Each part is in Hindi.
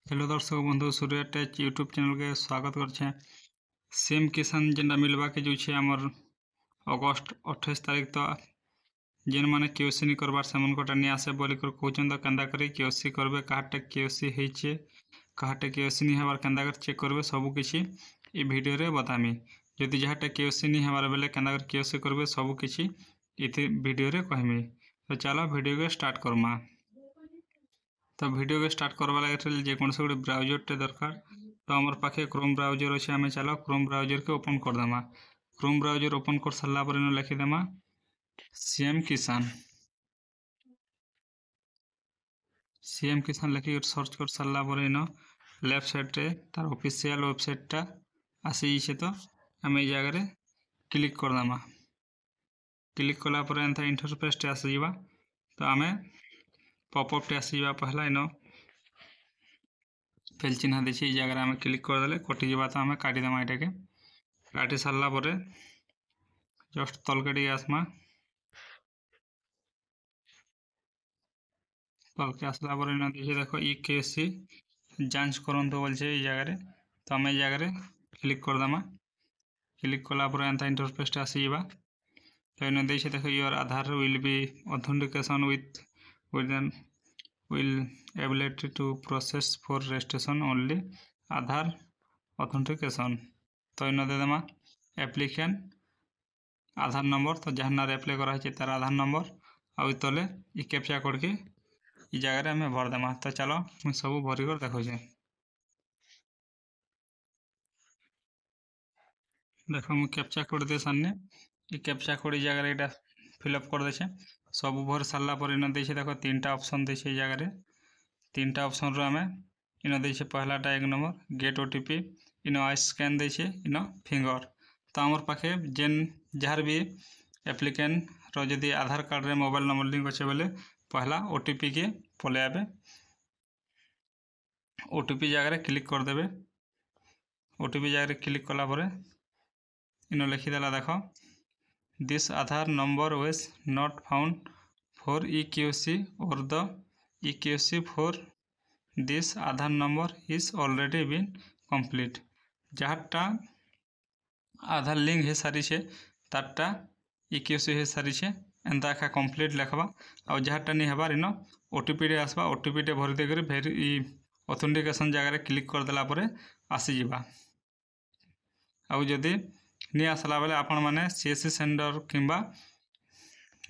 हेलो दर्शक बंधु सूर्य टेक यूट्यूब चैनल के स्वागत करछे। सीएम किसान जेनटा मिलवा के जो छे हमर अगस्त 28 तारीख तो जेन माने केओसी नहीं करबार सेमन कोटा नहीं आसे बोली कर कहउछन त केंदा करी केओसी करबे काटे केओसी हेचे काटे केओसी नहीं हबार केंदा कर चेक करबे सब किछि ई वीडियो रे बतामी। जदि जहाटे केओसी नहीं हबार बेले केंदा कर केओसी करबे सब किछि इति वीडियो रे कहमी। तो चलो वीडियो के स्टार्ट करमा। तो वीडियो के स्टार्ट करवा लगे जेकोसी गोटे ब्राउजर टे दरकार तो आमर पाखे क्रोम ब्राउजर अच्छे आम चलो क्रोम ब्राउजर के ओपन करदेमा। क्रोम ब्राउजर ओपन कर सारा पर लिखिदेमा सीएम किसान लिखिक सर्च कर सारा पर इन लेफ्ट साइड रे तार ऑफिशियल वेबसाइटा आसी तो आम जगह क्लिक करदेमा। क्लिक कलापर एंता इंटरफेस टे आसीबा तो आम पॉपअप टे आसीबा पहला इन फेल चिन्ह देखिए जगह आम क्लिक करदे कटि जा तो आम काटिदेमा। यहाँ के काटि सारा पर जस्ट तलके टे आसमा तलके आसला पर देखिए देख ई केसी जांच करंतु बोलछे ई जगह तो आम जगह क्लिक करदेमा। क्लिक कलापर एंता इंटरफेस टे आसीबा तो इन देखिए देख your Aadhaar will be authentication will ability to process for registration only Aadhaar authentication तो इन दे देमा एप्लिकेंट आधार नंबर तो जहाँ नार एप्लाई कराई तार आधार नंबर आउ तले ई कैप्चा कोड के ई जगह आम भरदेमा। तो चलो मुझे सब भरिक देखुचे देख मुझे कैप्चा कोड दे सामने ई कैप्चा कोड ई जगह यहाँ फिलअप कर देछे सब भर सारा पर इन देखे देख तीन टा ऑप्शन देछे जगह तीन टा ऑप्शन रो आम इन देछे पहलाटा 1 number gate OTP in ice scan देछे in finger तो आमर पाखे जेन जार भी एप्लिकेंट रो जदि आधार कार्ड रे मोबाइल नंबर लिंक अच्छे बोले पहला ओटीपी के पले आबे ओटीपी जगह क्लिक करदे। ओटीपी जगह क्लिक कलापर इन लिखिदेला देख this Aadhaar number was not found for EQC or the EQC for this Aadhaar number is already been complete जहाँटा आधार लिंक हो सारी है तारटा EQC हो सारी है एंता एका कम्प्लीट लिखबा और जहाँटा नहीं हबार इन ओटीपी आसबा ओटीपी टे भरी देकर भेरी ऑथेंटिकेशन जगह क्लिक करदेला आसीजा आउ जदि नहीं आसला बेले आपण मैंने सीएससी सेंटर किंबा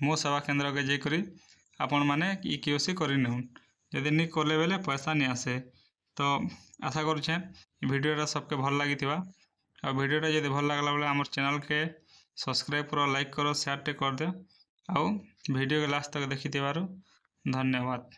मो सेवा केंद्र के जाकर आपण मैंने ई केओसी करनी जदि नहीं कले बेले पैसा नहीं आसे। तो आशा करुचे वीडियोटा सबके भल लगी और वीडियोटा जब भल लगला बेले आम चैनल के सब्सक्राइब करो लाइक करो शेयर टे कर दे आउ वीडियो के लास्ट तक देखी धन्यवाद।